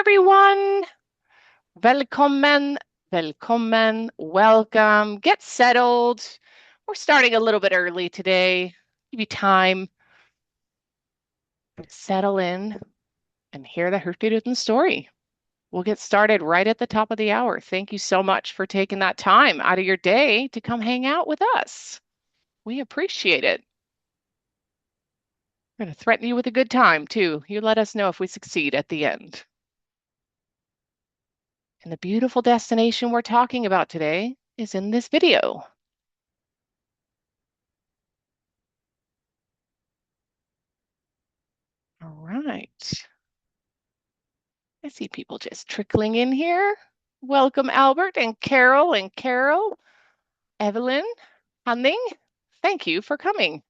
everyone. Velkommen, velkommen, welcome. Get settled. We're starting a little bit early today. Give you time to settle in and hear the Hurtigruten story. We'll get started right at the top of the hour. Thank you so much for taking that time out of your day to come hang out with us. We appreciate it. We're going to threaten you with a good time, too. You let us know if we succeed at the end. And the beautiful destination we're talking about today is in this video. All right. I see people just trickling in here. Welcome, Albert and Carol and Carol, Evelyn, Hunning. Thank you for coming.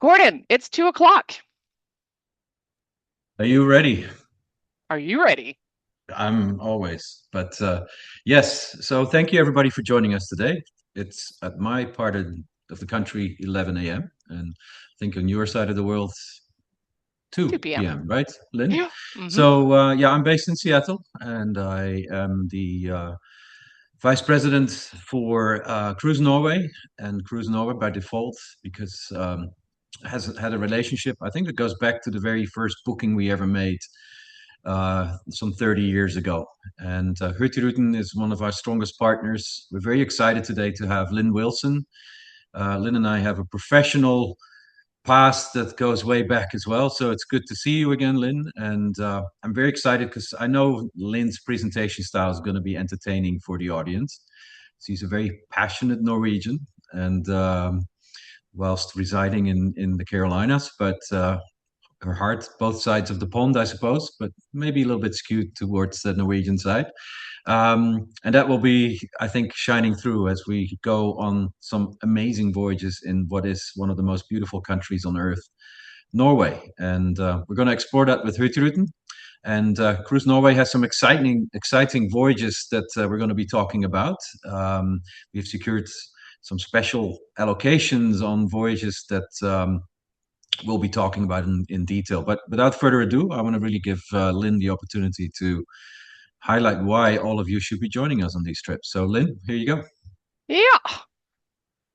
Gordon, it's 2:00. Are you ready? Are you ready? I'm always. But yes, so thank you everybody for joining us today. It's at my part of the country 11 a.m. and I think on your side of the world 2 2 p.m. p.m., right, Lynn? Yeah. Mm-hmm. So yeah, I'm based in Seattle and I am the vice president for Cruise Norway, and Cruise Norway by default because has had a relationship. I think it goes back to the very first booking we ever made some 30 years ago. And Hurtigruten is one of our strongest partners. We're very excited today to have Linn Wilson. Linn and I have a professional past that goes way back as well. So it's good to see you again, Linn. And I'm very excited because I know Linn's presentation style is going to be entertaining for the audience. She's a very passionate Norwegian and whilst residing in the Carolinas, but her heart, both sides of the pond, I suppose, but maybe a little bit skewed towards the Norwegian side. And that will be, I think, shining through as we go on some amazing voyages in what is one of the most beautiful countries on earth, Norway. And we're going to explore that with Hurtigruten. And Cruise Norway has some exciting voyages that we're going to be talking about. We've secured some special allocations on voyages that we'll be talking about in detail. But without further ado, I want to really give Linn the opportunity to highlight why all of you should be joining us on these trips. So Linn, here you go. Ja.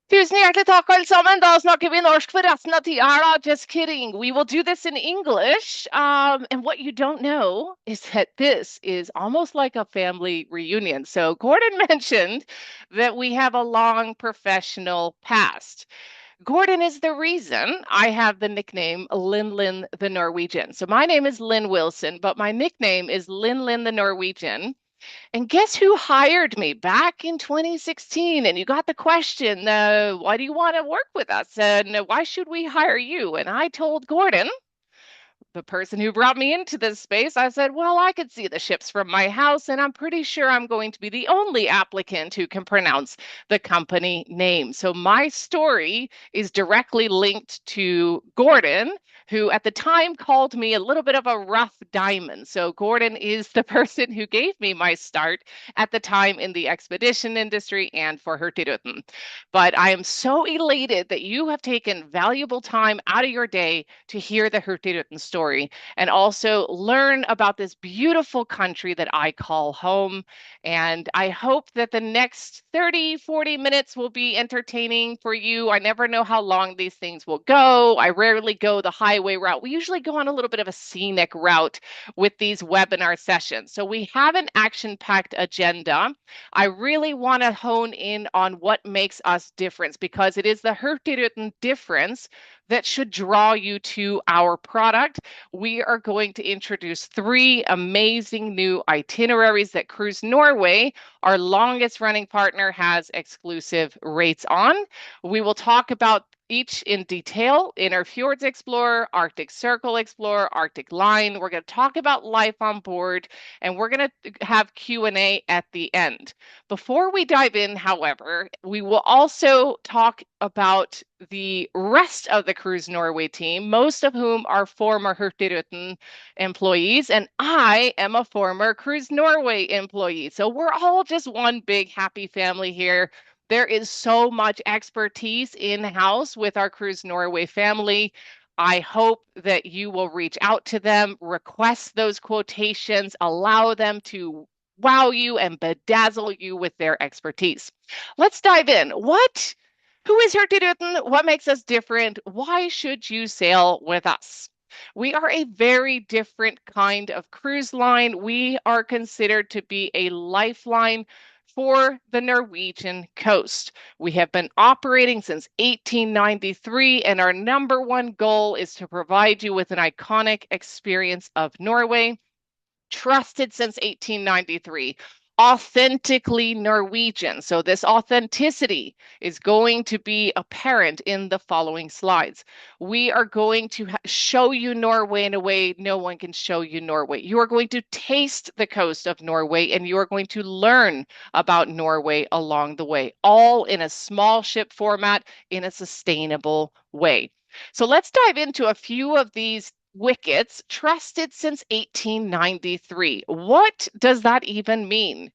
Tusen hjertelig takk, alle sammen. Da snakker vi norsk for resten av tida her, da. Just kidding. We will do this in English. And what you don't know is that this is almost like a family reunion. So Gordon mentioned that we have a long professional past. Gordon is the reason I have the nickname Linn the Norwegian. So my name is Linn Wilson, but my nickname is Linn the Norwegian. And guess who hired me back in 2016? And you got the question, why do you want to work with us? And why should we hire you? And I told Gordon, the person who brought me into this space, I said, well, I could see the ships from my house, and I'm pretty sure I'm going to be the only applicant who can pronounce the company name. So my story is directly linked to Gordon, who at the time called me a little bit of a rough diamond. So Gordon is the person who gave me my start at the time in the expedition industry and for Hurtigruten. But I am so elated that you have taken valuable time out of your day to hear the Hurtigruten story and also learn about this beautiful country that I call home. And I hope that the next 30, 40 minutes will be entertaining for you. I never know how long these things will go. I rarely go the highway route. We usually go on a little bit of a scenic route with these webinar sessions. So we have an action-packed agenda. I really want to hone in on what makes us different because it is the Hurtigruten difference that should draw you to our product. We are going to introduce 3 amazing new itineraries that Cruise Norway, our longest running partner, has exclusive rates on. We will talk about each in detail in our Fjords Explorer, Arctic Circle Explorer, Arctic Line. We're going to talk about life on board, and we're going to have Q&A at the end. Before we dive in, however, we will also talk about the rest of the Cruise Norway team, most of whom are former Hurtigruten employees, and I am a former Cruise Norway employee. So we're all just one big happy family here. There is so much expertise in-house with our Cruise Norway family. I hope that you will reach out to them, request those quotations, allow them to wow you and bedazzle you with their expertise. Let's dive in. Who is Hurtigruten? What makes us different? Why should you sail with us? We are a very different kind of cruise line. We are considered to be a lifeline for the Norwegian coast. We have been operating since 1893, and our number one goal is to provide you with an iconic experience of Norway, trusted since 1893, authentically Norwegian. So, this authenticity is going to be apparent in the following slides. We are going to show you Norway in a way no one can show you Norway. You are going to taste the coast of Norway and you are going to learn about Norway along the way, all in a small ship format in a sustainable way. So, let's dive into a few of these wickets trusted since 1893. What does that even mean?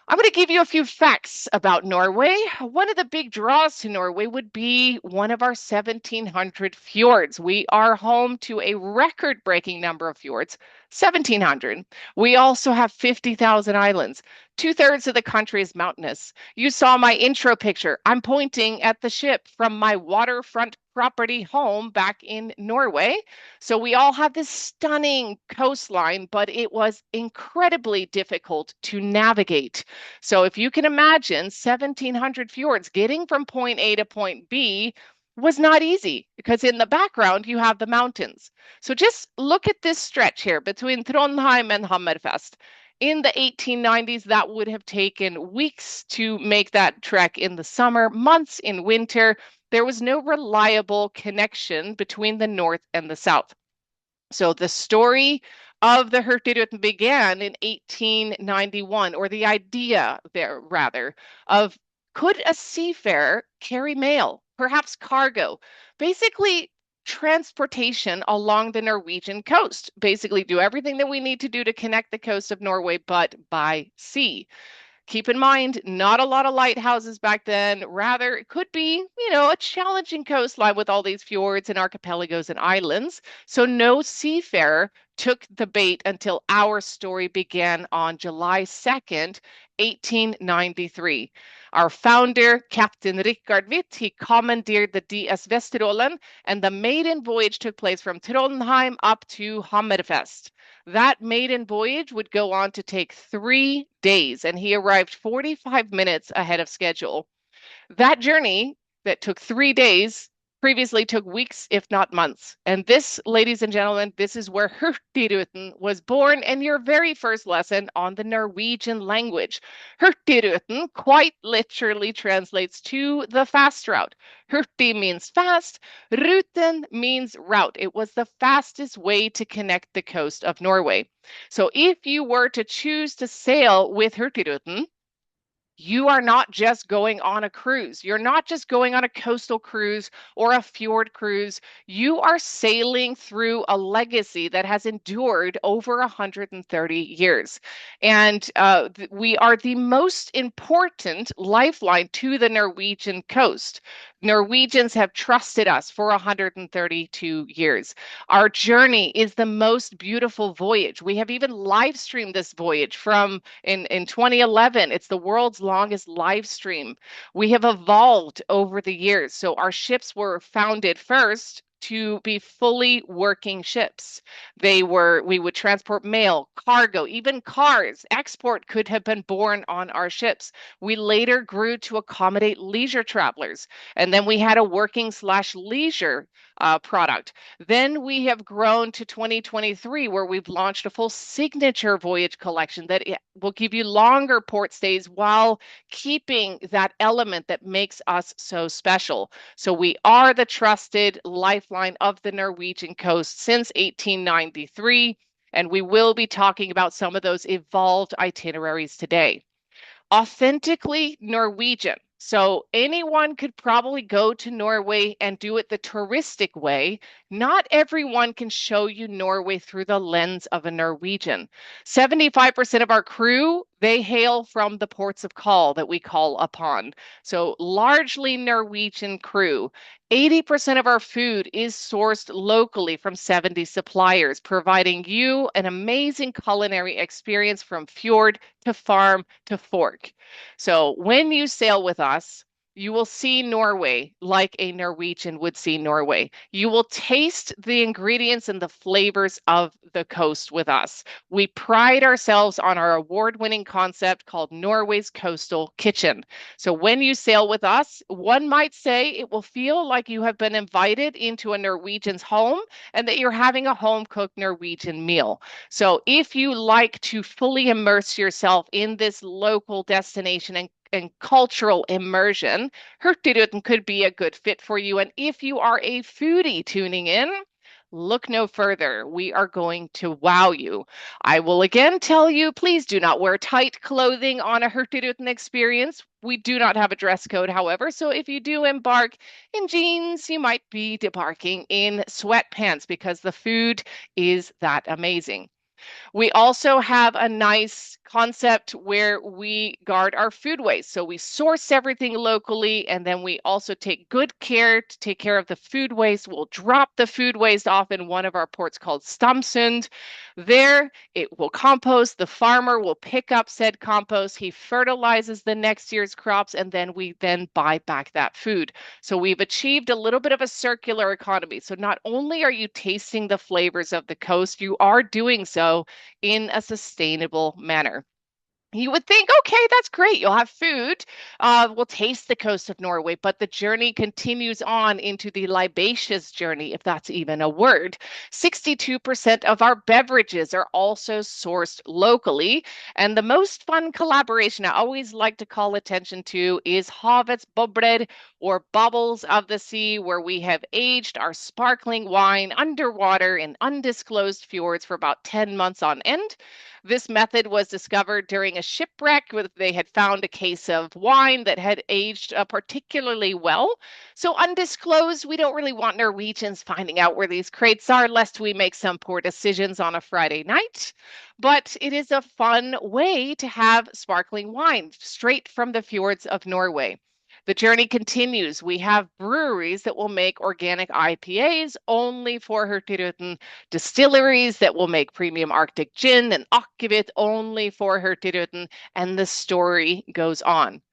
I'm going to give you a few facts about Norway. One of the big draws to Norway would be one of our 1,700 fjords. We are home to a record breaking number of fjords, 1,700. We also have 50,000 islands. Two-thirds of the country is mountainous. You saw my intro picture. I'm pointing at the ship from my waterfront property home back in Norway. So we all have this stunning coastline, but it was incredibly difficult to navigate. So if you can imagine 1,700 fjords, getting from point A to point B was not easy because in the background you have the mountains. So just look at this stretch here between Trondheim and Hammerfest. In the 1890s, that would have taken weeks to make that trek in the summer, months in winter. There was no reliable connection between the north and the south. So the story of the Hurtigruten began in 1891, or the idea there, rather, of could a seafarer carry mail, perhaps cargo, basically transportation along the Norwegian coast, basically do everything that we need to do to connect the coast of Norway, but by sea. Keep in mind, not a lot of lighthouses back then. Rather, it could be, a challenging coastline with all these fjords and archipelagos and islands. So no seafarer took the bait until our story began on July 2nd, 1893. Our founder, Captain Richard Witt, he commandeered the DS Vesterålen, and the maiden voyage took place from Trondheim up to Hammerfest. That maiden voyage would go on to take 3 days, and he arrived 45 minutes ahead of schedule. That journey that took 3 days previously took weeks, if not months. And this, ladies and gentlemen, this is where Hurtigruten was born and your very first lesson on the Norwegian language. Hurtigruten quite literally translates to the fast route. Hurti means fast, Ruten means route. It was the fastest way to connect the coast of Norway. So if you were to choose to sail with Hurtigruten, you are not just going on a cruise. You're not just going on a coastal cruise or a fjord cruise. You are sailing through a legacy that has endured over 130 years. And we are the most important lifeline to the Norwegian coast. Norwegians have trusted us for 132 years. Our journey is the most beautiful voyage. We have even live streamed this voyage from in 2011. It's the world's longest live stream. We have evolved over the years. So our ships were founded first to be fully working ships. We would transport mail, cargo, even cars. Export could have been born on our ships. We later grew to accommodate leisure travelers. And then we had a working/leisure product. Then we have grown to 2023, where we've launched a full signature voyage collection that will give you longer port stays while keeping that element that makes us so special. So we are the trusted lifeline of the Norwegian coast since 1893, and we will be talking about some of those evolved itineraries today. Authentically Norwegian. So anyone could probably go to Norway and do it the touristic way, Not everyone can show you Norway through the lens of a Norwegian. 75% of our crew, they hail from the ports of call that we call upon. So largely Norwegian crew. 80% of our food is sourced locally from 70 suppliers, providing you an amazing culinary experience from fjord to farm to fork. So when you sail with us, you will see Norway like a Norwegian would see Norway. You will taste the ingredients and the flavors of the coast with us. We pride ourselves on our award-winning concept called Norway's Coastal Kitchen. So when you sail with us, one might say it will feel like you have been invited into a Norwegian's home and that you're having a home-cooked Norwegian meal. So if you like to fully immerse yourself in this local destination and cultural immersion, Hurtigruten could be a good fit for you. And if you are a foodie tuning in, look no further. We are going to wow you. I will again tell you, please do not wear tight clothing on a Hurtigruten experience. We do not have a dress code, however, so if you do embark in jeans, you might be debarking in sweatpants because the food is that amazing. We also have a nice concept where we guard our food waste. So we source everything locally, and then we also take good care to take care of the food waste. We'll drop the food waste off in one of our ports called Stamsund. There, it will compost. The farmer will pick up said compost. He fertilizes the next year's crops, and then we then buy back that food. So we've achieved a little bit of a circular economy. So not only are you tasting the flavors of the coast, you are doing so in a sustainable manner. You would think, okay, that's great. You'll have food. We'll taste the coast of Norway, but the journey continues on into the libacious journey, if that's even a word. 62% of our beverages are also sourced locally. And the most fun collaboration I always like to call attention to is Havets Bobler, or Bubbles of the Sea, where we have aged our sparkling wine underwater in undisclosed fjords for about 10 months on end. This method was discovered during a shipwreck where they had found a case of wine that had aged particularly well. So, undisclosed, we don't really want Norwegians finding out where these crates are, lest we make some poor decisions on a Friday night. But it is a fun way to have sparkling wine straight from the fjords of Norway. The journey continues. We have breweries that will make organic IPAs only for Hurtigruten, distilleries that will make premium Arctic gin and akvavit only for Hurtigruten, and the story goes on.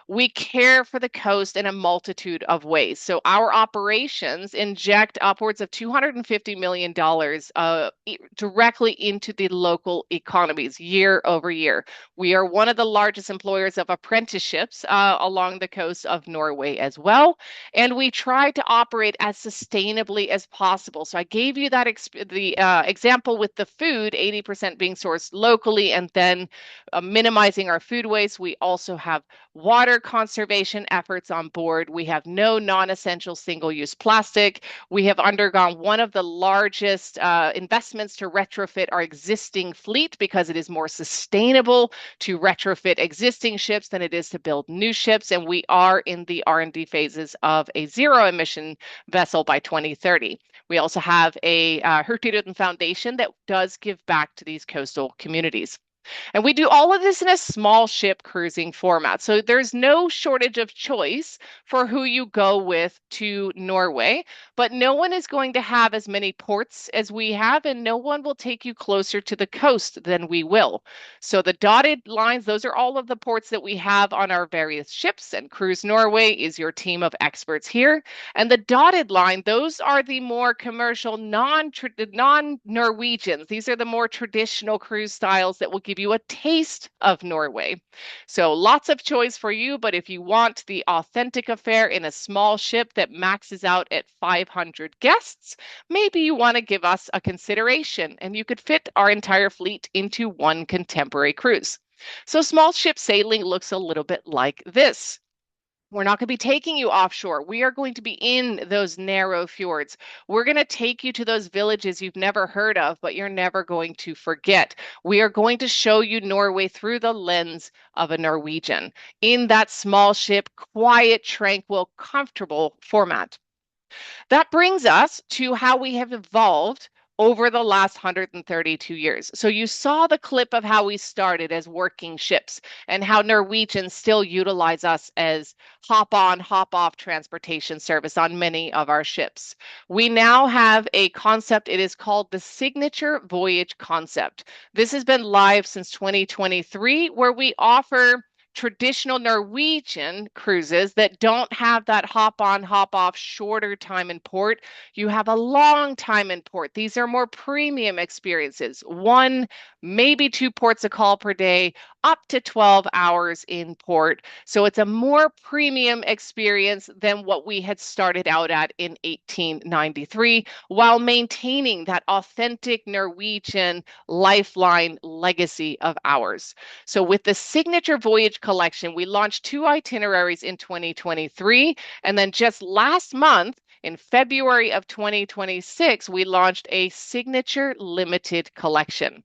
We care for the coast in a multitude of ways. So our operations inject upwards of $250 million directly into the local economies year over year. We are one of the largest employers of apprenticeships along the coast of Norway as well. And we try to operate as sustainably as possible. So I gave you that example with the food, 80% being sourced locally, and then minimizing our food waste. We also have water conservation efforts on board. We have no non-essential single-use plastic. We have undergone one of the largest investments to retrofit our existing fleet because it is more sustainable to retrofit existing ships than it is to build new ships. And we are in the R&D phases of a zero-emission vessel by 2030. We also have a Hurtigruten Foundation that does give back to these coastal communities. And we do all of this in a small ship cruising format. So there's no shortage of choice for who you go with to Norway, but no one is going to have as many ports as we have, and no one will take you closer to the coast than we will. So the dotted lines, those are all of the ports that we have on our various ships, and Cruise Norway is your team of experts here. And the dotted line, those are the more commercial, non-Norwegians. These are the more traditional cruise styles that will give you a taste of Norway. So lots of choice for you, but if you want the authentic affair in a small ship that maxes out at 500 guests, maybe you want to give us a consideration and you could fit our entire fleet into one contemporary cruise. So small ship sailing looks a little bit like this. We're not going to be taking you offshore. We are going to be in those narrow fjords. We're going to take you to those villages you've never heard of, but you're never going to forget. We are going to show you Norway through the lens of a Norwegian in that small ship, quiet, tranquil, comfortable format. That brings us to how we have evolved over the last 132 years. So you saw the clip of how we started as working ships and how Norwegians still utilize us as hop on, hop off transportation service on many of our ships. We now have a concept, it is called the signature voyage concept. This has been live since 2023, where we offer traditional Norwegian cruises that don't have that hop on, hop off, shorter time in port. You have a long time in port. These are more premium experiences. One, maybe two ports a call per day, up to 12 hours in port. So it's a more premium experience than what we had started out at in 1893, while maintaining that authentic Norwegian lifeline legacy of ours. So with the Signature Voyage Collection, we launched two itineraries in 2023. And then just last month, in February of 2026, we launched a Signature Limited Collection.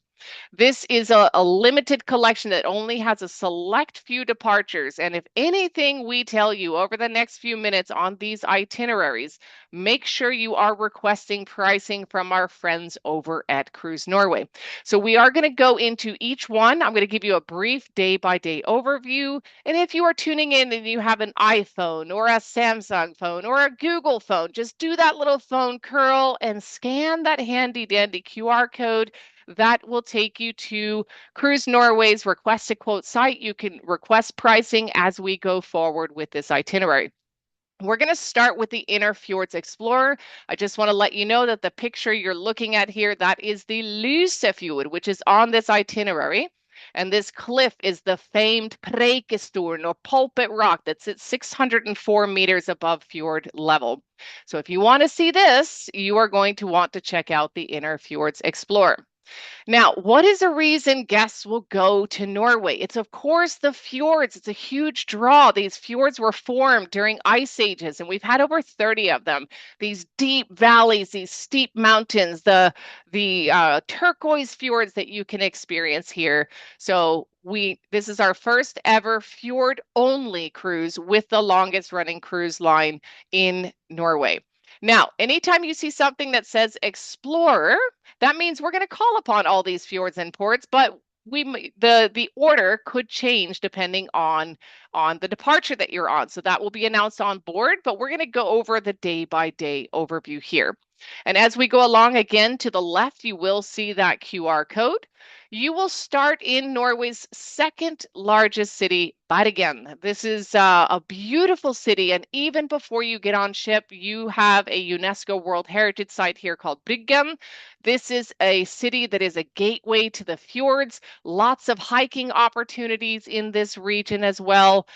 This is a limited collection that only has a select few departures. And if anything we tell you over the next few minutes on these itineraries, make sure you are requesting pricing from our friends over at Cruise Norway. So we are going to go into each one. I'm going to give you a brief day-by-day overview. And if you are tuning in and you have an iPhone or a Samsung phone or a Google phone, just do that little phone curl and scan that handy dandy QR code. That will take you to Cruise Norway's request a quote site. You can request pricing as we go forward with this itinerary. We're going to start with the Inner Fjords Explorer. I just want to let you know that the picture you're looking at here, that is the Lysefjord, which is on this itinerary. And this cliff is the famed Preikestolen, or Pulpit Rock, that sits 604 meters above fjord level. So if you want to see this, you are going to want to check out the Inner Fjords Explorer. Now, what is a reason guests will go to Norway? It's, of course, the fjords. It's a huge draw. These fjords were formed during ice ages, and we've had over 30 of them. These deep valleys, these steep mountains, the turquoise fjords that you can experience here. So this is our first ever fjord only cruise with the longest running cruise line in Norway. Now, anytime you see something that says Explorer, that means we're going to call upon all these fjords and ports, but the order could change depending on the departure that you're on. So that will be announced on board, but we're going to go over the day-by-day overview here. And as we go along, again, to the left, you will see that QR code. You will start in Norway's second largest city, Bergen. This is a beautiful city, and even before you get on ship, you have a UNESCO World Heritage Site here called Bryggen. This is a city that is a gateway to the fjords. Lots of hiking opportunities in this region as well.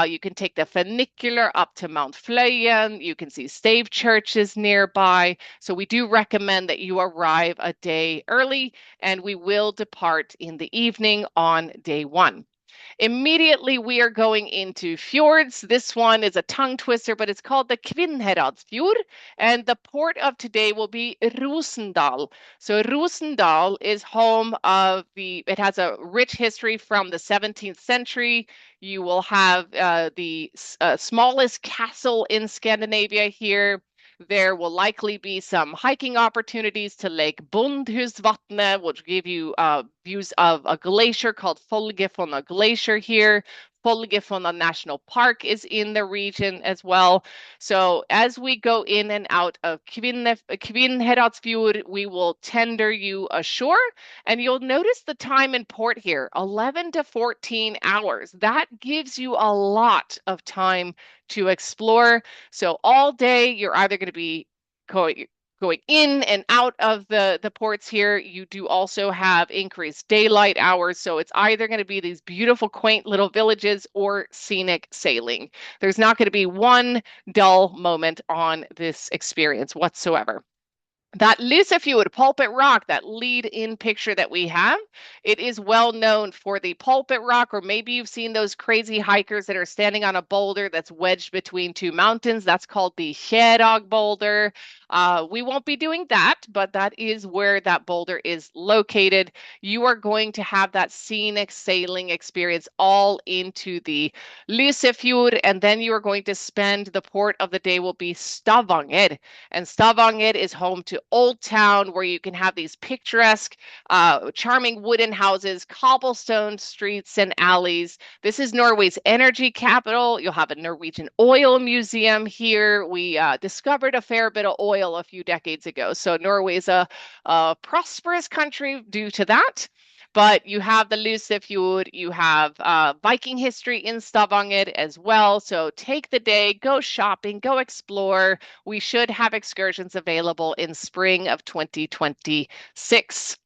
You can take the funicular up to Mount Fløyen. You can see stave churches nearby. So we do recommend that you arrive a day early, and we will depart in the evening on day one. Immediately, we are going into fjords. This one is a tongue twister, but it's called the Kvinnherradsfjord. And the port of today will be Rosendal. So Rosendal is home of it has a rich history from the 17th century. You will have the smallest castle in Scandinavia here. There will likely be some hiking opportunities to Lake Bondhusvatnet, which give you views of a glacier called Folgefonna Glacier here. Folgefonna National Park is in the region as well. So as we go in and out of Kvinnherradsfjord, we will tender you ashore, and you'll notice the time in port here, 11 to 14 hours. That gives you a lot of time to explore. So all day, you're either going to be going in and out of the ports here. You do also have increased daylight hours. So it's either going to be these beautiful, quaint little villages or scenic sailing. There's not going to be one dull moment on this experience whatsoever. That Lysefjord Pulpit Rock, that lead-in picture that we have, it is well known for the Pulpit Rock, or maybe you've seen those crazy hikers that are standing on a boulder that's wedged between two mountains. That's called the Sherag boulder. We won't be doing that, but that is where that boulder is located. You are going to have that scenic sailing experience all into the Lysefjord, and then you are going to spend the port of the day will be Stavanger. And Stavanger is home to Old Town, where you can have these picturesque, charming wooden houses, cobblestone streets and alleys. This is Norway's energy capital. You'll have a Norwegian oil museum here. We discovered a fair bit of oil a few decades ago. So Norway is a prosperous country due to that. But you have the Lysefjord, you have Viking history in Stavanger as well. So take the day, go shopping, go explore. We should have excursions available in spring of 2026.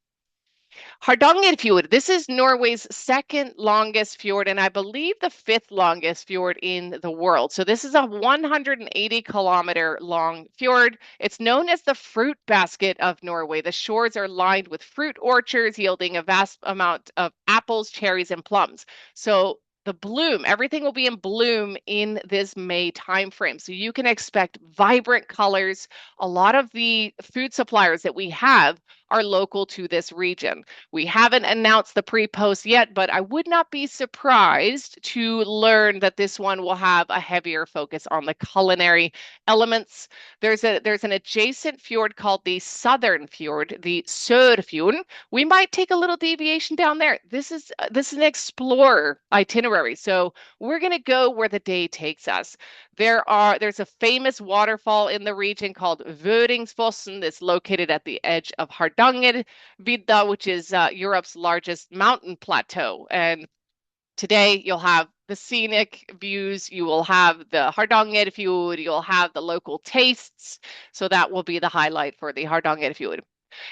Hardangerfjord, this is Norway's second longest fjord, and I believe the fifth longest fjord in the world. So this is a 180-kilometer long fjord. It's known as the fruit basket of Norway. The shores are lined with fruit orchards, yielding a vast amount of apples, cherries, and plums. So the bloom, everything will be in bloom in this May timeframe. So you can expect vibrant colors. A lot of the food suppliers that we have are local to this region. We haven't announced the pre-post yet, but I would not be surprised to learn that this one will have a heavier focus on the culinary elements. There's an adjacent fjord called the Southern Fjord, the Sørfjorden. We might take a little deviation down there. This is an explorer itinerary, so we're going to go where the day takes us. There's a famous waterfall in the region called Vøringsfossen that's located at the edge of Hardangervidda, which is Europe's largest mountain plateau. And today you'll have the scenic views, you will have the Hardangerfjord, you'll have the local tastes. So that will be the highlight for the Hardangerfjord.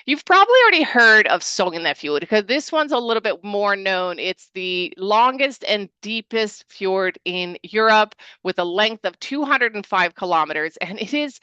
You've probably already heard of Sognefjord because this one's a little bit more known. It's the longest and deepest fjord in Europe with a length of 205 kilometers, and it is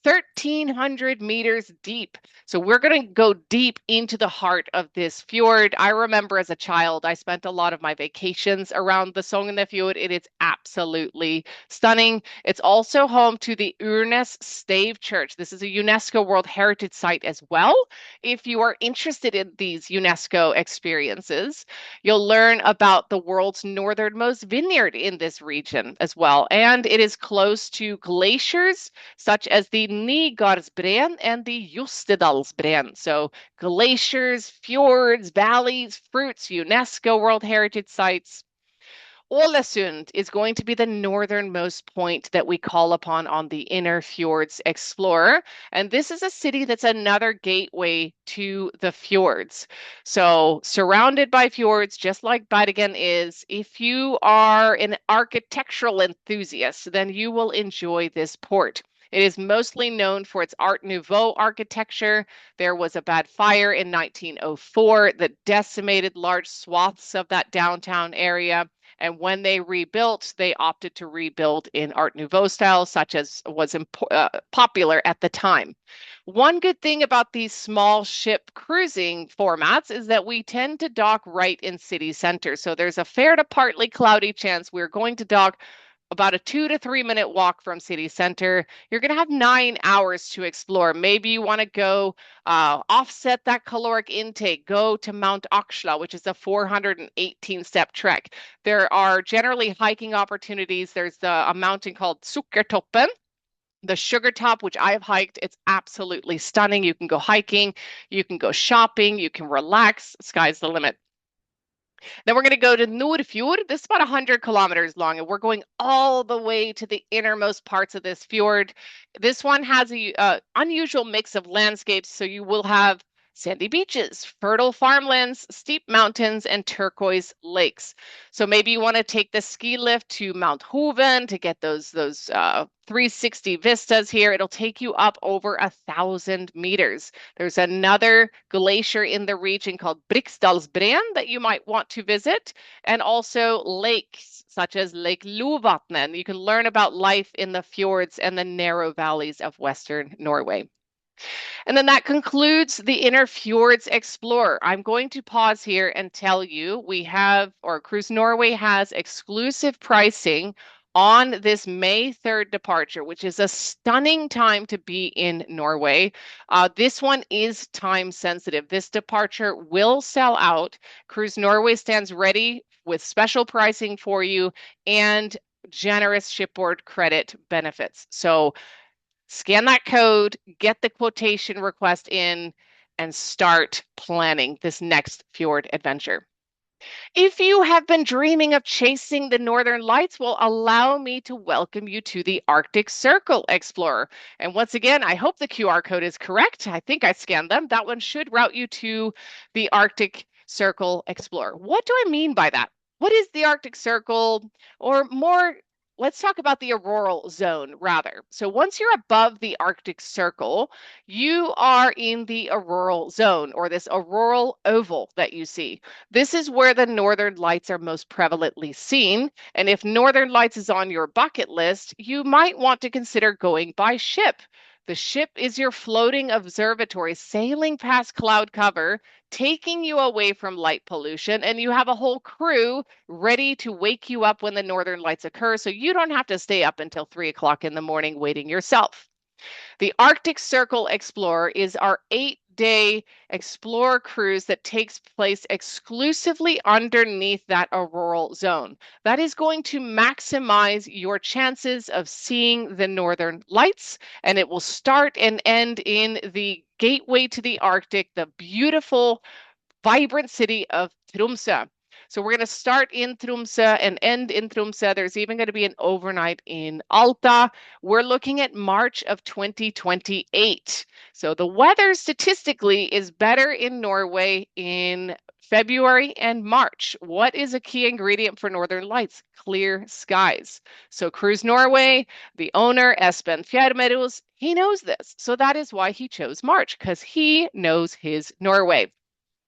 1,300 meters deep. So we're going to go deep into the heart of this fjord. I remember as a child, I spent a lot of my vacations around the Sognefjord. It is absolutely stunning. It's also home to the Urnes Stave Church. This is a UNESCO World Heritage Site as well. If you are interested in these UNESCO experiences, you'll learn about the world's northernmost vineyard in this region as well. And it is close to glaciers such as the Nygårdsbreen and the Jostedalsbreen. So glaciers, fjords, valleys, fruits, UNESCO World Heritage Sites. Ålesund is going to be the northernmost point that we call upon on the Inner Fjords Explorer. And this is a city that's another gateway to the fjords. So surrounded by fjords, just like Bergen is, if you are an architectural enthusiast, then you will enjoy this port. It is mostly known for its Art Nouveau architecture. There was a bad fire in 1904 that decimated large swaths of that downtown area. And when they rebuilt, they opted to rebuild in Art Nouveau style, such as was popular at the time. One good thing about these small ship cruising formats is that we tend to dock right in city center. So there's a fair to partly cloudy chance we're going to dock about a 2 to 3 minute walk from city center. You're going to have 9 hours to explore. Maybe you want to go offset that caloric intake, go to Mount Aksla, which is a 418-step trek. There are generally hiking opportunities. There's a mountain called Sukkertoppen, the Sugar Top, which I have hiked. It's absolutely stunning. You can go hiking, you can go shopping, you can relax. Sky's the limit. Then we're going to go to Nordfjord. This is about 100 kilometers long, and we're going all the way to the innermost parts of this fjord. This one has a unusual mix of landscapes, so you will have sandy beaches, fertile farmlands, steep mountains, and turquoise lakes. So maybe you want to take the ski lift to Mount Hoven to get those 360 vistas here. It'll take you up over 1,000 meters. There's another glacier in the region called Briksdalsbreen that you might want to visit, and also lakes such as Lake Lovatnen. You can learn about life in the fjords and the narrow valleys of Western Norway. And then that concludes the Inner Fjords Explorer. I'm going to pause here and tell you Cruise Norway has exclusive pricing on this May 3rd departure, which is a stunning time to be in Norway. This one is time sensitive. This departure will sell out. Cruise Norway stands ready with special pricing for you and generous shipboard credit benefits. So scan that code, get the quotation request in, and start planning this next fjord adventure. If you have been dreaming of chasing the northern lights, well, allow me to welcome you to the Arctic Circle Explorer. And once again, I hope the QR code is correct. I think I scanned them. That one should route you to the Arctic Circle Explorer. What do I mean by that? What is the Arctic Circle? Or more, let's talk about the auroral zone rather. So once you're above the Arctic Circle, you are in the auroral zone, or this auroral oval that you see. This is where the northern lights are most prevalently seen. And if northern lights is on your bucket list, you might want to consider going by ship. The ship is your floating observatory sailing past cloud cover, taking you away from light pollution, and you have a whole crew ready to wake you up when the northern lights occur, so you don't have to stay up until 3 o'clock in the morning waiting yourself. The Arctic Circle Explorer is our 8-day explorer cruise that takes place exclusively underneath that auroral zone. That is going to maximize your chances of seeing the northern lights, and it will start and end in the gateway to the Arctic, the beautiful, vibrant city of Tromsø. So we're going to start in Tromsø and end in Tromsø. There's even going to be an overnight in Alta. We're looking at March of 2028. So the weather statistically is better in Norway in February and March. What is a key ingredient for Northern Lights? Clear skies. So Cruise Norway, the owner, Espen Fjærmeros, he knows this. So that is why he chose March, because he knows his Norway.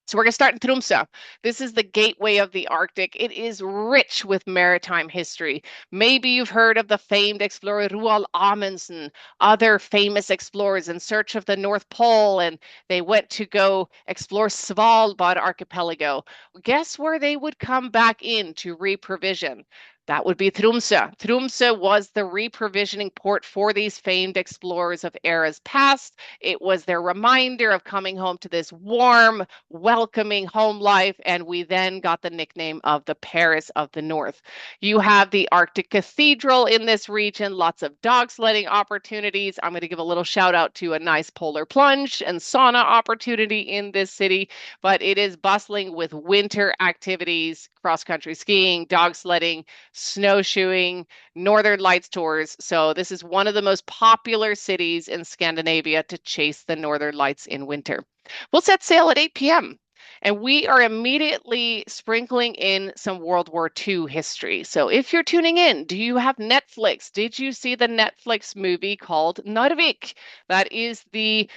So we're going to start in Tromsø. This is the gateway of the Arctic. It is rich with maritime history. Maybe you've heard of the famed explorer Roald Amundsen, other famous explorers in search of the North Pole, and they went to go explore Svalbard archipelago. Guess where they would come back in to reprovision? That would be Tromsø. Tromsø was the reprovisioning port for these famed explorers of eras past. It was their reminder of coming home to this warm, welcoming home life, and we then got the nickname of the Paris of the North. You have the Arctic Cathedral in this region, lots of dog sledding opportunities. I'm going to give a little shout out to a nice polar plunge and sauna opportunity in this city, but it is bustling with winter activities, cross-country skiing, dog sledding, snowshoeing, Northern Lights tours. So this is one of the most popular cities in Scandinavia to chase the Northern Lights in winter. We'll set sail at 8 p.m. and we are immediately sprinkling in some World War II history. So if you're tuning in, do you have Netflix? Did you see the Netflix movie called Narvik? That is the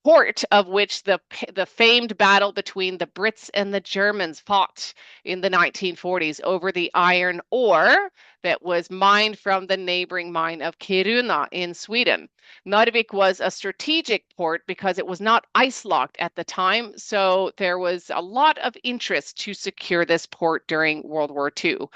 port of which the famed battle between the Brits and the Germans fought in the 1940s over the iron ore that was mined from the neighboring mine of Kiruna in Sweden. Narvik was a strategic port because it was not ice locked at the time, so there was a lot of interest to secure this port during World War II.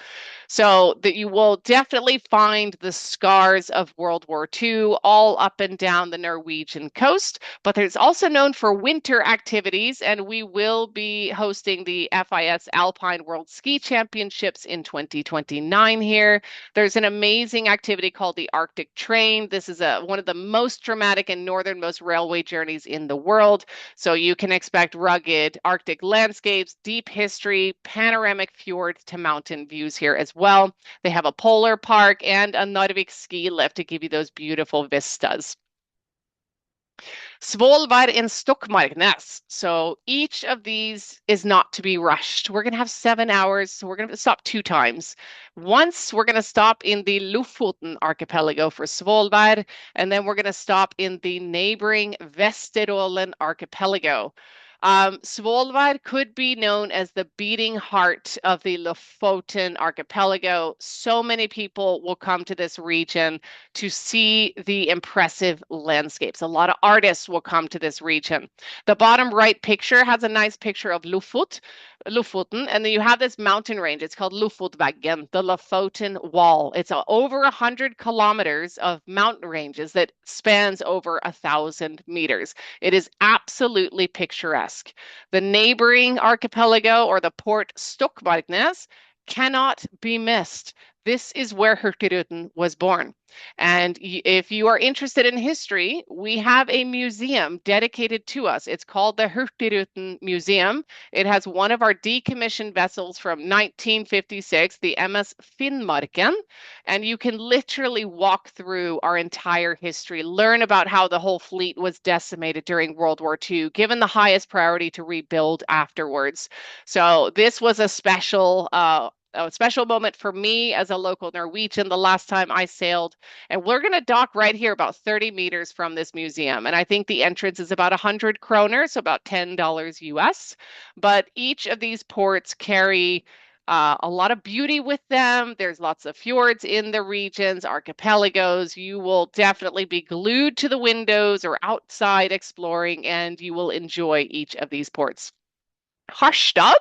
So that you will definitely find the scars of World War II all up and down the Norwegian coast, but it's also known for winter activities, and we will be hosting the FIS Alpine World Ski Championships in 2029 here. There's an amazing activity called the Arctic Train. This is one of the most dramatic and northernmost railway journeys in the world. So you can expect rugged Arctic landscapes, deep history, panoramic fjords to mountain views here as well. They have a polar park and a Narvik ski lift to give you those beautiful vistas. Svolvær and Stokmarknes. So each of these is not to be rushed. We're going to have 7 hours, so we're going to stop 2 times. Once we're going to stop in the Lofoten archipelago for Svolvær, and then we're going to stop in the neighboring Vesterålen archipelago. Svolvær could be known as the beating heart of the Lofoten archipelago. So many people will come to this region to see the impressive landscapes. A lot of artists will come to this region. The bottom right picture has a nice picture of Lofot. Lofoten, and then you have this mountain range. It's called Lofotväggen, the Lofoten Wall. It's over 100 kilometers of mountain ranges that spans over 1,000 meters. It is absolutely picturesque. The neighboring archipelago or the port Stokmarknes cannot be missed. This is where Hurtigruten was born. And if you are interested in history, we have a museum dedicated to us. It's called the Hurtigruten Museum. It has one of our decommissioned vessels from 1956, the MS Finnmarken, and you can literally walk through our entire history, learn about how the whole fleet was decimated during World War II, given the highest priority to rebuild afterwards. So this was a special moment for me as a local Norwegian the last time I sailed. And we're going to dock right here about 30 meters from this museum. And I think the entrance is about 100 kroner, so about $10 US. But each of these ports carry a lot of beauty with them. There's lots of fjords in the regions, archipelagos. You will definitely be glued to the windows or outside exploring, and you will enjoy each of these ports. Harstad,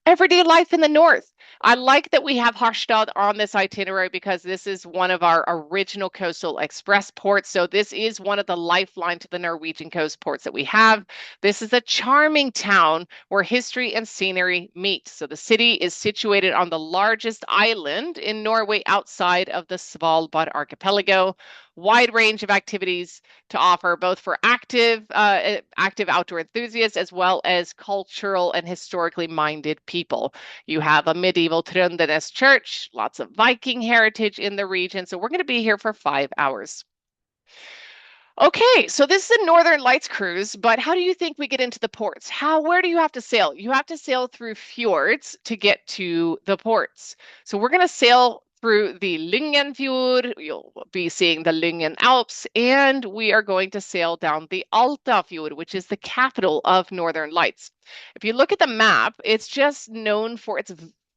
everyday life in the north. I like that we have Harstad on this itinerary because this is one of our original coastal express ports. So this is one of the lifeline to the Norwegian coast ports that we have. This is a charming town where history and scenery meet. So the city is situated on the largest island in Norway outside of the Svalbard archipelago. Wide range of activities to offer, both for active outdoor enthusiasts as well as cultural and historically minded people. You have a medieval Trondenes church, lots of Viking heritage in the region. So we're going to be here for 5 hours. Okay, so this is a Northern Lights cruise, but how do you think we get into the ports? Where do you have to sail? You have to sail through fjords to get to the ports. So we're going to sail through the Lyngenfjord. You'll be seeing the Lyngen Alps, and we are going to sail down the Altafjord, which is the capital of Northern Lights. If you look at the map, it's just known for its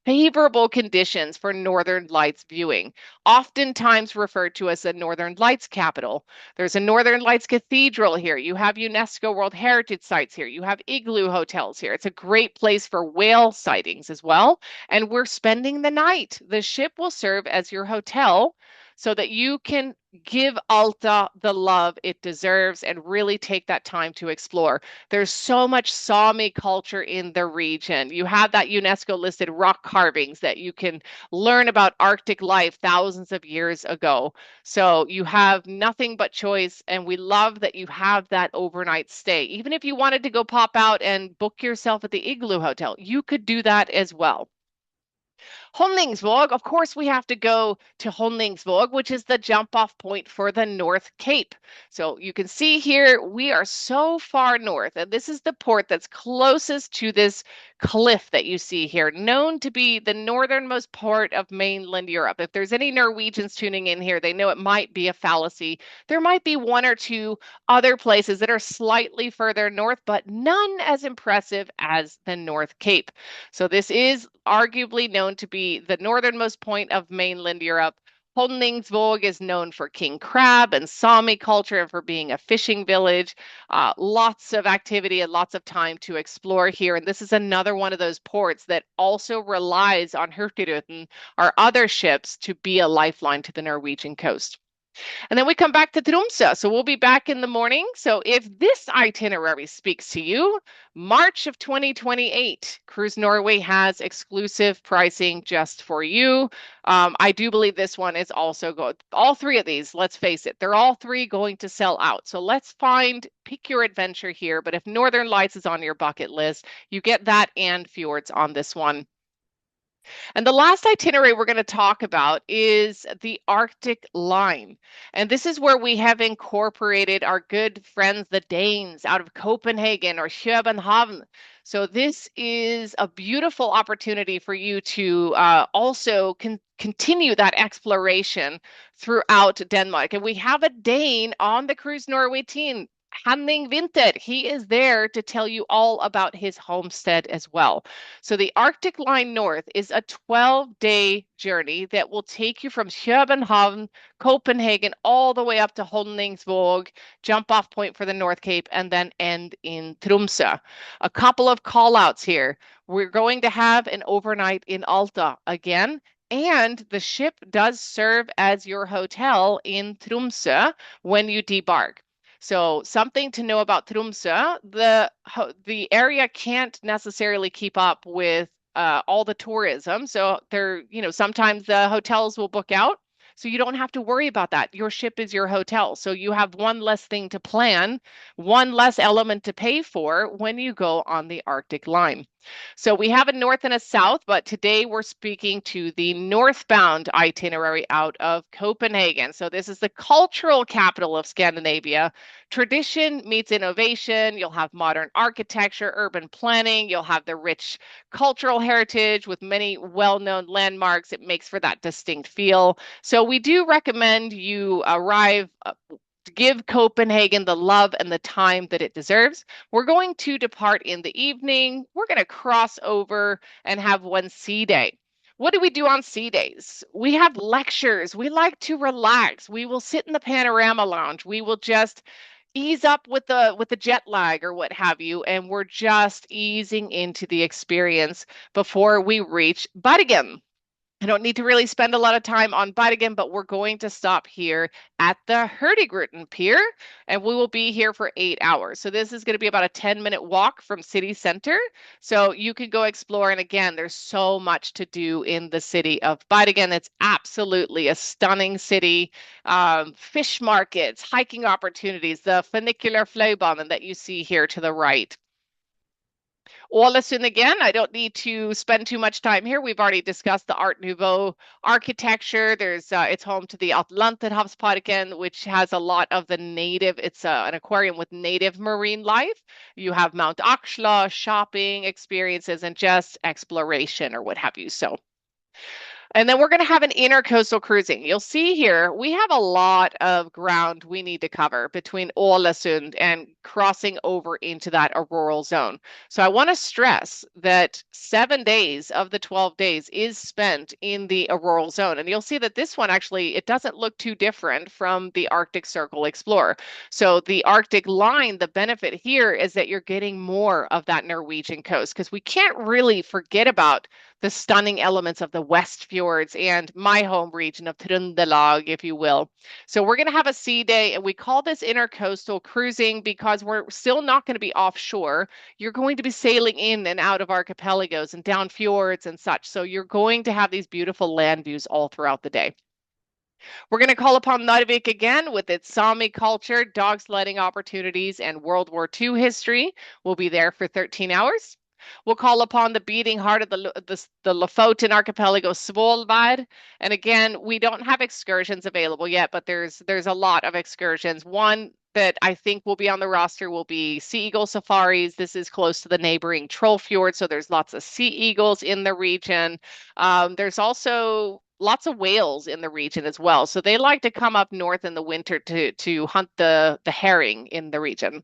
favorable conditions for Northern Lights viewing, oftentimes referred to as the Northern Lights capital. There's a Northern Lights Cathedral here. You have UNESCO World Heritage Sites here. You have igloo hotels here. It's a great place for whale sightings as well. And we're spending the night. The ship will serve as your hotel so that you can give Alta the love it deserves and really take that time to explore. There's so much Sami culture in the region. You have that UNESCO listed rock carvings that you can learn about Arctic life thousands of years ago. So you have nothing but choice, and we love that you have that overnight stay. Even if you wanted to go pop out and book yourself at the Igloo Hotel, you could do that as well. Honningsvåg, of course, we have to go to Honningsvåg, which is the jump off point for the North Cape. So you can see here, we are so far north, and this is the port that's closest to this cliff that you see here, known to be the northernmost port of mainland Europe. If there's any Norwegians tuning in here, they know it might be a fallacy. There might be one or two other places that are slightly further north, but none as impressive as the North Cape. So this is arguably known to be the northernmost point of mainland Europe. Honningsvåg is known for king crab and Sami culture and for being a fishing village. Lots of activity and lots of time to explore here. And this is another one of those ports that also relies on Hurtigruten, our other ships, to be a lifeline to the Norwegian coast. And then we come back to Tromsø. So we'll be back in the morning. So if this itinerary speaks to you, March of 2028, Cruise Norway has exclusive pricing just for you. I do believe this one is also good. All three of these, let's face it, they're all three going to sell out. So let's pick your adventure here. But if Northern Lights is on your bucket list, you get that and fjords on this one. And the last itinerary we're going to talk about is the Arctic line. And this is where we have incorporated our good friends, the Danes, out of Copenhagen or København. So this is a beautiful opportunity for you to also continue that exploration throughout Denmark. And we have a Dane on the Cruise Norway team. Hanning Winter. He is there to tell you all about his homestead as well. So the Arctic Line North is a 12-day journey that will take you from København, Copenhagen, all the way up to Honningsvåg, jump off point for the North Cape, and then end in Tromsø. A couple of call outs here. We're going to have an overnight in Alta again. And the ship does serve as your hotel in Tromsø when you debark. So something to know about Tromsø, the area can't necessarily keep up with all the tourism. So sometimes the hotels will book out. So you don't have to worry about that. Your ship is your hotel. So you have one less thing to plan, one less element to pay for when you go on the Arctic line. So we have a north and a south, but today we're speaking to the northbound itinerary out of Copenhagen. So this is the cultural capital of Scandinavia. Tradition meets innovation. You'll have modern architecture, urban planning. You'll have the rich cultural heritage with many well-known landmarks. It makes for that distinct feel. So we do recommend you arrive give Copenhagen the love and the time that it deserves. We're going to depart in the evening. We're going to cross over and have one sea day. What do we do on sea days? We have lectures. We like to relax. We will sit in the panorama lounge. We will just ease up with the jet lag or what have you, and we're just easing into the experience before we reach Bergen. I don't need to really spend a lot of time on Bergen, but we're going to stop here at the Hurtigruten Pier, and we will be here for 8 hours. So this is going to be about a 10-minute walk from city center. So you can go explore. And again, there's so much to do in the city of Bergen. It's absolutely a stunning city. Fish markets, hiking opportunities, the funicular fløibanen that you see here to the right. Ålesund again, I don't need to spend too much time here. We've already discussed the Art Nouveau architecture. It's home to the Atlanterhavsparken, which has a lot of the native, it's an aquarium with native marine life. You have Mount Aksla, shopping experiences, and just exploration or what have you. So and then we're going to have an intercoastal cruising. You'll see here, we have a lot of ground we need to cover between Ålesund and crossing over into that auroral zone. So I want to stress that 7 days of the 12 days is spent in the auroral zone. And you'll see that this one actually, it doesn't look too different from the Arctic Circle Explorer. So the Arctic line, the benefit here is that you're getting more of that Norwegian coast because we can't really forget about the stunning elements of the West Fjords and my home region of Trøndelag, if you will. So we're going to have a sea day, and we call this intercoastal cruising because we're still not going to be offshore. You're going to be sailing in and out of archipelagos and down fjords and such. So you're going to have these beautiful land views all throughout the day. We're going to call upon Narvik again with its Sami culture, dog sledding opportunities, and World War II history. We'll be there for 13 hours. We'll call upon the beating heart of the Lofoten archipelago, Svolvær. And again, we don't have excursions available yet, but there's a lot of excursions. One that I think will be on the roster will be sea eagle safaris. This is close to the neighboring Troll Fjord, so there's lots of sea eagles in the region. There's also lots of whales in the region as well. So they like to come up north in the winter to hunt the herring in the region.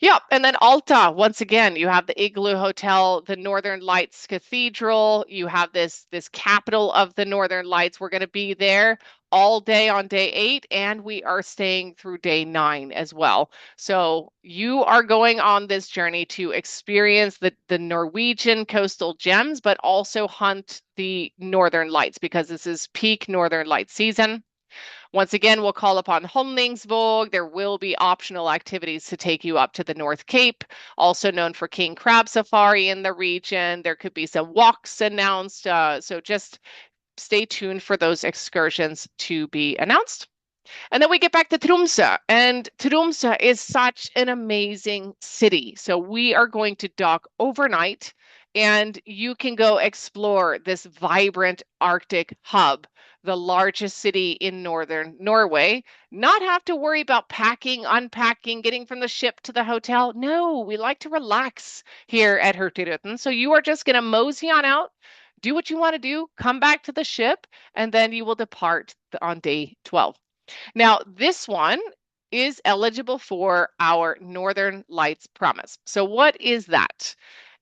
Yep, and then Alta, once again, you have the Igloo Hotel, the Northern Lights Cathedral, you have this capital of the Northern Lights. We're going to be there all day on day 8, and we are staying through day 9 as well. So you are going on this journey to experience the Norwegian coastal gems, but also hunt the Northern Lights because this is peak Northern Light season. Once again, we'll call upon Honningsvåg. There will be optional activities to take you up to the North Cape, also known for King Crab Safari in the region. There could be some walks announced. So just stay tuned for those excursions to be announced. And then we get back to Tromsø, and Tromsø is such an amazing city. So we are going to dock overnight, and you can go explore this vibrant Arctic hub, the largest city in northern Norway. Not have to worry about packing, unpacking, getting from the ship to the hotel. No, we like to relax here at Hurtigruten. So you are just going to mosey on out, do what you want to do, come back to the ship, and then you will depart on day 12. Now, this one is eligible for our Northern Lights promise. So what is that?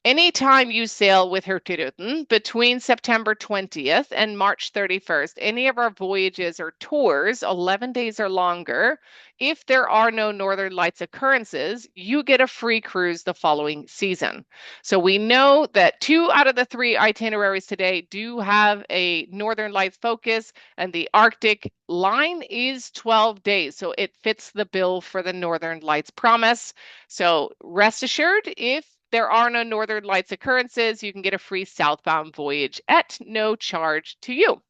Anytime you sail with Hurtigruten between September 20th and March 31st, any of our voyages or tours, 11 days or longer, if there are no Northern Lights occurrences, you get a free cruise the following season. So we know that 2 out of the 3 itineraries today do have a Northern Lights focus, and the Arctic line is 12 days. So it fits the bill for the Northern Lights promise. So rest assured, if there are no Northern Lights occurrences, you can get a free southbound voyage at no charge to you.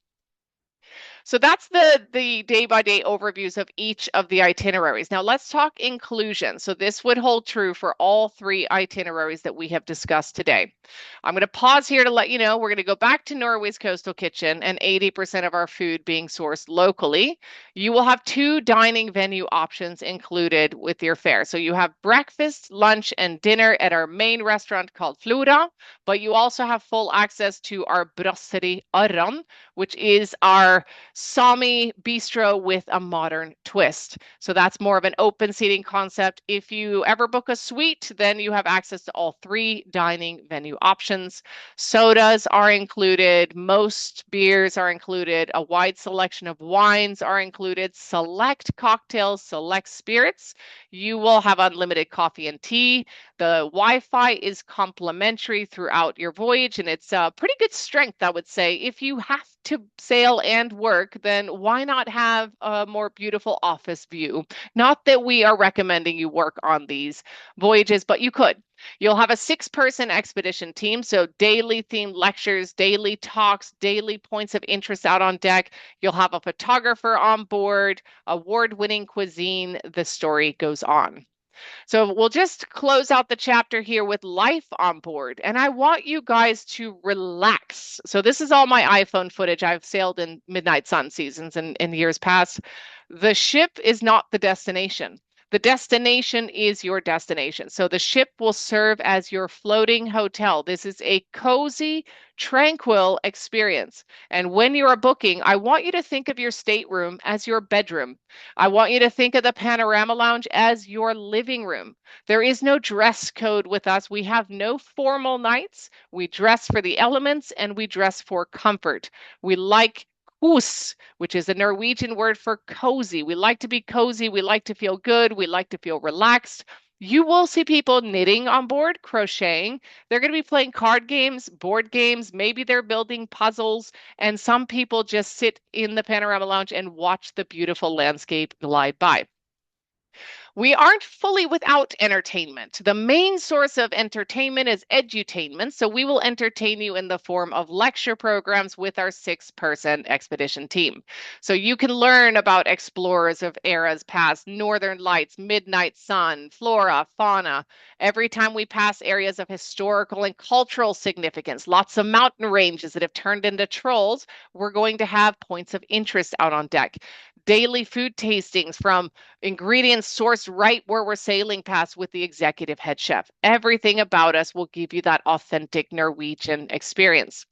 So that's the day-by-day overviews of each of the itineraries. Now let's talk inclusion. So this would hold true for all 3 itineraries that we have discussed today. I'm going to pause here to let you know we're going to go back to Norway's coastal kitchen and 80% of our food being sourced locally. You will have 2 dining venue options included with your fare. So you have breakfast, lunch, and dinner at our main restaurant called Flora, but you also have full access to our brasserie Arran, which is our Sami bistro with a modern twist. So that's more of an open seating concept. If you ever book a suite, then you have access to all 3 dining venue options. Sodas are included, most beers are included, a wide selection of wines are included, select cocktails, select spirits. You will have unlimited coffee and tea. The Wi-Fi is complimentary throughout your voyage, and it's a pretty good strength, I would say. If you have to sail and work, then why not have a more beautiful office view? Not that we are recommending you work on these voyages, but you could. You'll have a 6-person expedition team, so daily themed lectures, daily talks, daily points of interest out on deck. You'll have a photographer on board, award-winning cuisine. The story goes on. So we'll just close out the chapter here with life on board. And I want you guys to relax. So this is all my iPhone footage. I've sailed in midnight sun seasons and in years past. The ship is not the destination. The destination is your destination. So the ship will serve as your floating hotel. This is a cozy, tranquil experience. And when you are booking, I want you to think of your stateroom as your bedroom. I want you to think of the panorama lounge as your living room. There is no dress code with us. We have no formal nights. We dress for the elements and we dress for comfort. We like hus, which is a Norwegian word for cozy. We like to be cozy. We like to feel good. We like to feel relaxed. You will see people knitting on board, crocheting. They're going to be playing card games, board games. Maybe they're building puzzles. And some people just sit in the panorama lounge and watch the beautiful landscape glide by. We aren't fully without entertainment. The main source of entertainment is edutainment, so we will entertain you in the form of lecture programs with our 6-person expedition team. So you can learn about explorers of eras past, northern lights, midnight sun, flora, fauna. Every time we pass areas of historical and cultural significance, lots of mountain ranges that have turned into trolls, we're going to have points of interest out on deck. Daily food tastings from ingredients sourced right where we're sailing past with the executive head chef. Everything about us will give you that authentic Norwegian experience.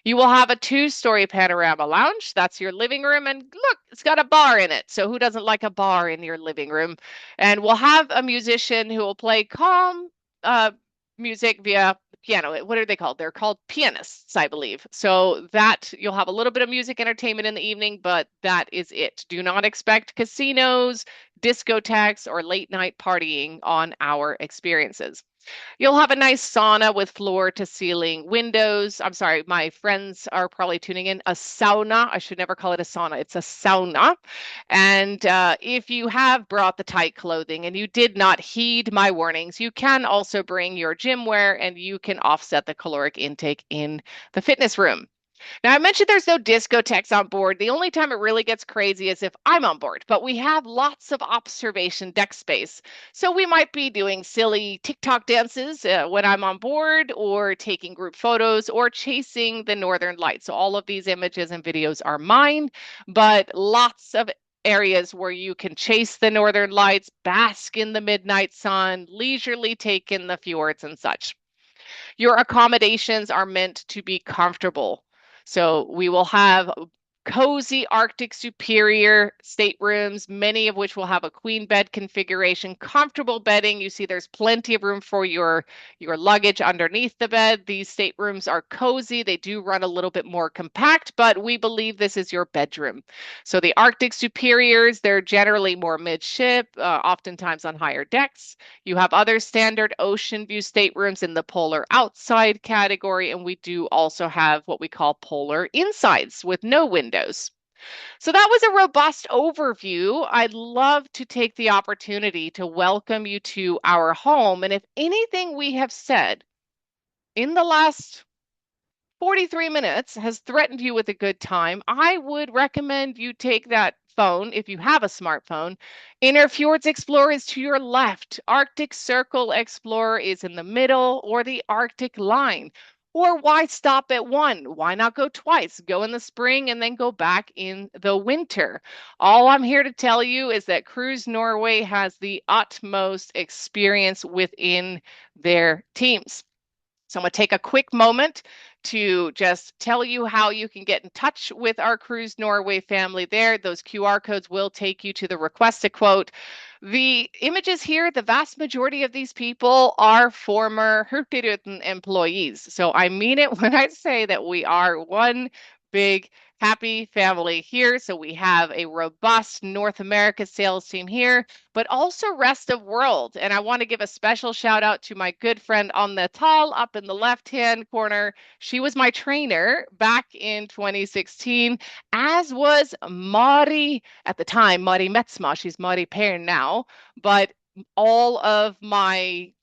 You will have a 2-story panorama lounge. That's your living room. And look, it's got a bar in it. So who doesn't like a bar in your living room? And we'll have a musician who will play calm music via piano. What are they called? They're called pianists, I believe. So that you'll have a little bit of music entertainment in the evening, but that is it. Do not expect casinos, discotheques, or late night partying on our experiences. You'll have a nice sauna with floor to ceiling windows. I'm sorry, my friends are probably tuning in. A sauna. I should never call it a sauna. It's a sauna. And if you have brought the tight clothing and you did not heed my warnings, you can also bring your gym wear and you can offset the caloric intake in the fitness room. Now, I mentioned there's no discotheques on board. The only time it really gets crazy is if I'm on board, but we have lots of observation deck space. So we might be doing silly TikTok dances when I'm on board, or taking group photos, or chasing the northern lights. So all of these images and videos are mine, but lots of areas where you can chase the northern lights, bask in the midnight sun, leisurely take in the fjords and such. Your accommodations are meant to be comfortable. So we will have cozy Arctic Superior staterooms, many of which will have a queen bed configuration, comfortable bedding. You see there's plenty of room for your luggage underneath the bed. These staterooms are cozy. They do run a little bit more compact, but we believe this is your bedroom. So the Arctic Superiors, they're generally more midship, oftentimes on higher decks. You have other standard ocean view staterooms in the polar outside category, and we do also have what we call polar insides with no windows. So that was a robust overview. I'd love to take the opportunity to welcome you to our home. And if anything we have said in the last 43 minutes has threatened you with a good time, I would recommend you take that phone if you have a smartphone. Inner Fjords Explorer is to your left. Arctic Circle Explorer is in the middle, or the Arctic Line. Or why stop at one? Why not go twice? Go in the spring and then go back in the winter. All I'm here to tell you is that Cruise Norway has the utmost experience within their teams. So I'm going to take a quick moment to just tell you how you can get in touch with our Cruise Norway family there. Those QR codes will take you to the request a quote. The images here, the vast majority of these people are former Hurtigruten employees. So I mean it when I say that we are one big happy family here. So we have a robust North America sales team here, but also rest of world. And I want to give a special shout out to my good friend on the tall up in the left-hand corner. She was my trainer back in 2016, as was Mari at the time, Mari Metzma. She's Mari Pern now, but all of my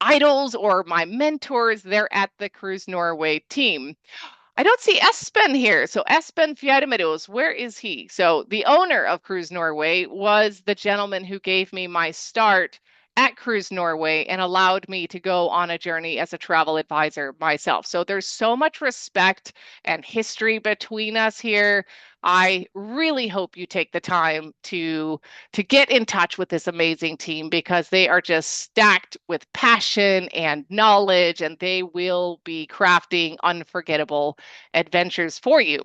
idols or my mentors, they're at the Cruise Norway team. I don't see Espen here. So Espen Fjärdemedos, where is he? So the owner of Cruise Norway was the gentleman who gave me my start at Cruise Norway and allowed me to go on a journey as a travel advisor myself. So there's so much respect and history between us here. I really hope you take the time to get in touch with this amazing team because they are just stacked with passion and knowledge, and they will be crafting unforgettable adventures for you.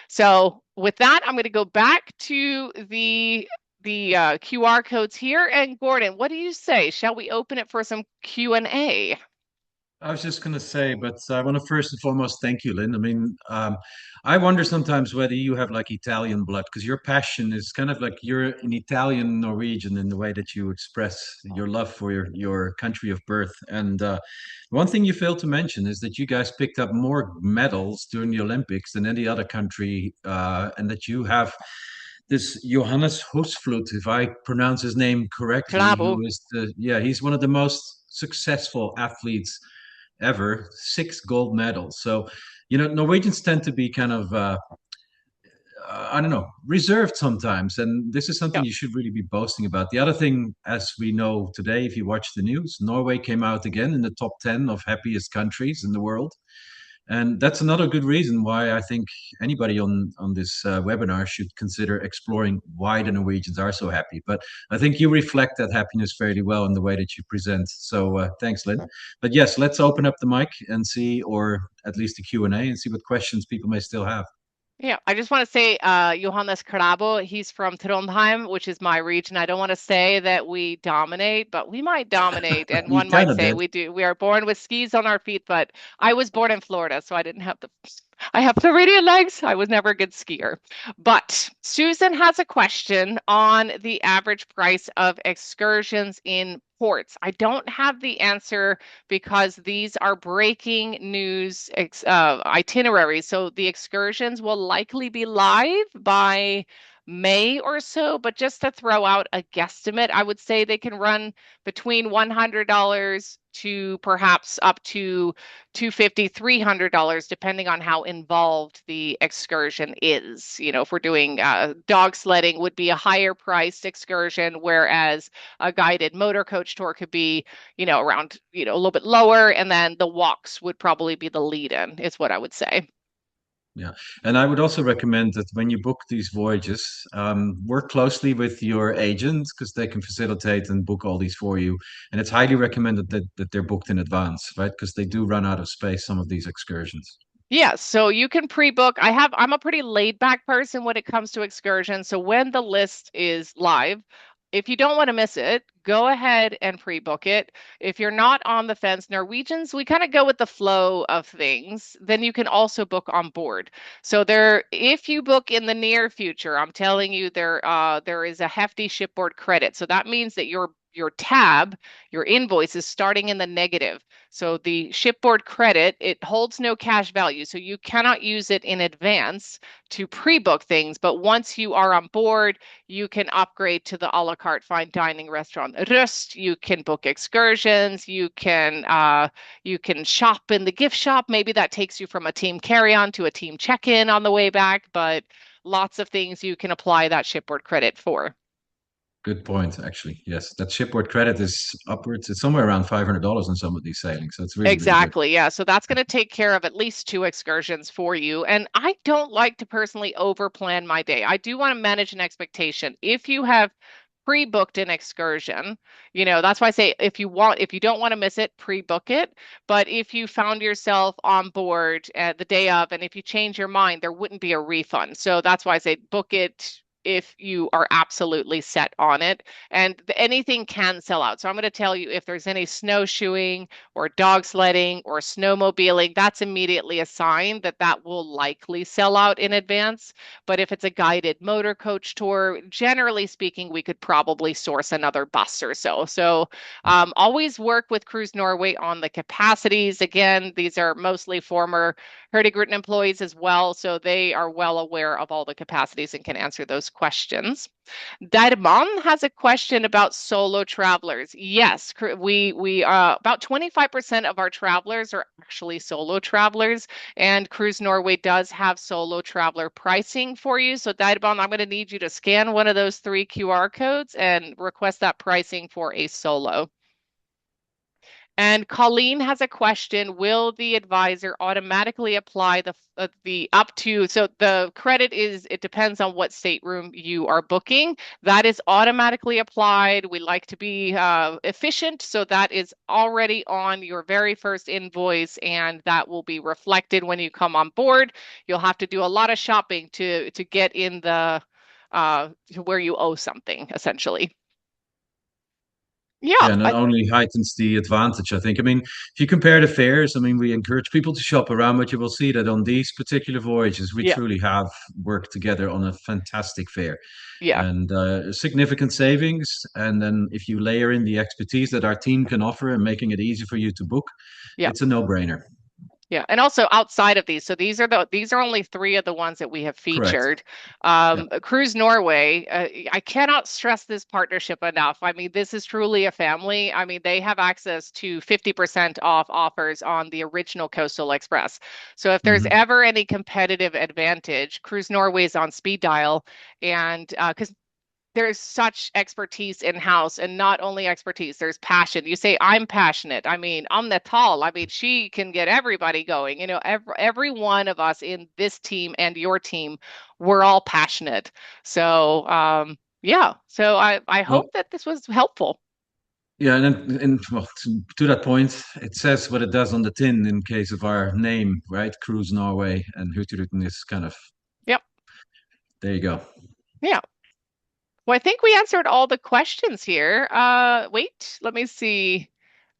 So with that, I'm going to go back to the QR codes here. And Gordon, what do you say? Shall we open it for some Q&A? I was just going to say, but I want to first and foremost thank you, Lynn. I mean, I wonder sometimes whether you have like Italian blood, because your passion is kind of like you're an Italian Norwegian in the way that you express your love for your country of birth. And one thing you failed to mention is that you guys picked up more medals during the Olympics than any other country, and that you have this Johannes Husflut, if I pronounce his name correctly, Claro. who is he's one of the most successful athletes ever, 6 gold medals. So, Norwegians tend to be kind of, I don't know, reserved sometimes. And this is something Yeah. you should really be boasting about. The other thing, as we know today, if you watch the news, Norway came out again in the top 10 of happiest countries in the world. And that's another good reason why I think anybody on this webinar should consider exploring why the Norwegians are so happy. But I think you reflect that happiness fairly well in the way that you present. So thanks, Lynn. But yes, let's open up the mic and see, or at least the Q&A, and see what questions people may still have. Yeah, I just want to say Johannes Krabo, he's from Trondheim, which is my region. I don't want to say that we dominate, but we might dominate. And You one kind might of say did. we do. We are born with skis on our feet, but I was born in Florida, so I didn't have the I have Floridian legs. I was never a good skier. But Susan has a question on the average price of excursions in ports. I don't have the answer because these are breaking news itineraries. So the excursions will likely be live by May or so, but just to throw out a guesstimate, I would say they can run between $100 to perhaps up to $250, $300, depending on how involved the excursion is. If we're doing dog sledding would be a higher priced excursion, whereas a guided motor coach tour could be around, a little bit lower. And then the walks would probably be the lead in, is what I would say. Yeah. And I would also recommend that when you book these voyages, work closely with your agents because they can facilitate and book all these for you. And it's highly recommended that they're booked in advance, right? Because they do run out of space, some of these excursions. Yes, so you can pre-book. I'm a pretty laid back person when it comes to excursions. So when the list is live, if you don't want to miss it, go ahead and pre-book it. If you're not on the fence, Norwegians, we kind of go with the flow of things. Then you can also book on board. So if you book in the near future, I'm telling you there is a hefty shipboard credit. So that means that your tab, your invoice is starting in the negative. So the shipboard credit, it holds no cash value. So you cannot use it in advance to pre-book things. But once you are on board, you can upgrade to the a la carte fine dining restaurant Rust. You can book excursions. You can shop in the gift shop. Maybe that takes you from a team carry-on to a team check-in on the way back. But lots of things you can apply that shipboard credit for. Good point, actually. Yes, that shipboard credit is upwards. It's somewhere around $500 on some of these sailings, so it's really, really good. Exactly. Yeah. So that's going to take care of at least two excursions for you. And I don't like to personally overplan my day. I do want to manage an expectation. If you have pre-booked an excursion, that's why I say if you don't want to miss it, pre-book it. But if you found yourself on board at the day of, and if you change your mind, there wouldn't be a refund. So that's why I say book it if you are absolutely set on it. And anything can sell out. So I'm going to tell you if there's any snowshoeing or dog sledding or snowmobiling, that's immediately a sign that that will likely sell out in advance. But if it's a guided motor coach tour, generally speaking, we could probably source another bus or so. So always work with Cruise Norway on the capacities. Again, these are mostly former Hurtigruten employees as well, so they are well aware of all the capacities and can answer those questions. Darman has a question about solo travelers. Yes, we about 25% of our travelers are actually solo travelers, and Cruise Norway does have solo traveler pricing for you. So Darman, I'm going to need you to scan one of those three QR codes and request that pricing for a solo. And Colleen has a question. Will the advisor automatically apply the up to, so the credit it depends on what stateroom you are booking. That is automatically applied. We like to be efficient. So that is already on your very first invoice and that will be reflected when you come on board. You'll have to do a lot of shopping to get in to where you owe something, essentially. Yeah, Yeah, and it only heightens the advantage, I think. I mean, if you compare the fares, I mean, we encourage people to shop around, but you will see that on these particular voyages, we yeah, truly have worked together on a fantastic fare yeah, and significant savings. And then if you layer in the expertise that our team can offer and making it easy for you to book, yeah. it's a no-brainer. Yeah, and also outside of these, so these are only three of the ones that we have Correct. featured. Yeah. Cruise Norway, I cannot stress this partnership enough. I mean, this is truly a family. I mean, they have access to 50% off offers on the original Coastal Express. So if there's Hmm. ever any competitive advantage, Cruise Norway is on speed dial, and because there's such expertise in house and not only expertise, there's passion. You say, I'm passionate. I mean, I'm the tall. I mean, she can get everybody going. Every one of us in this team and your team, we're all passionate. So, yeah. So I hope Well, that this was helpful. yeah, and then well, to that point, it says what it does on the tin in case of our name, right? Cruise Norway and Hurtigruten is kind of Yep. there you go. Yeah. Well, I think we answered all the questions here. Wait, let me see.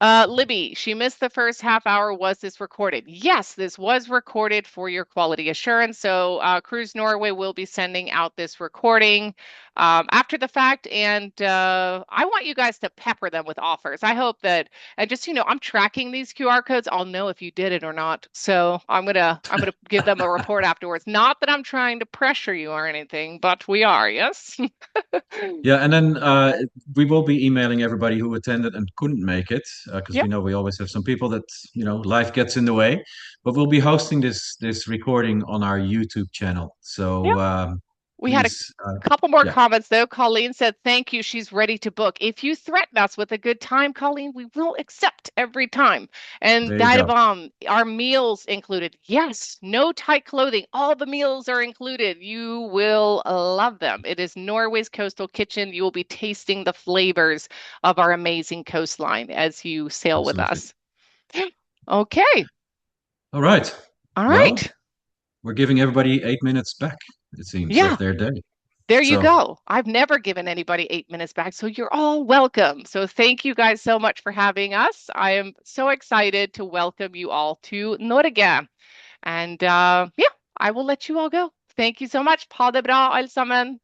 Libby, she missed the first half hour. Was this recorded? Yes, this was recorded for your quality assurance. So, Cruise Norway will be sending out this recording after the fact, and I want you guys to pepper them with offers. I hope that, and just I'm tracking these QR codes. I'll know if you did it or not. So I'm gonna give them a report afterwards. Not that I'm trying to pressure you or anything, but we are. Yes. Yeah, and then we will be emailing everybody who attended and couldn't make it because Yep. we know we always have some people that life gets in the way. But we'll be hosting this recording on our YouTube channel. Yep. So We had a please, couple more yeah, comments though. Colleen said, "Thank you. She's ready to book. If you threaten us with a good time, Colleen, we will accept every time." And there you that go. our meals included. Yes, no tight clothing. All the meals are included. You will love them. It is Norway's coastal kitchen. You will be tasting the flavors of our amazing coastline as you sail with Absolutely. us. Okay. All right. All Well, right. we're giving everybody 8 minutes back, it seems, of Yeah, their day. there you So, go. I've never given anybody 8 minutes back, so you're all welcome. So thank you guys so much for having us. I am so excited to welcome you all to Norge. And yeah, I will let you all go. Thank you so much. Ha det bra, alle sammen.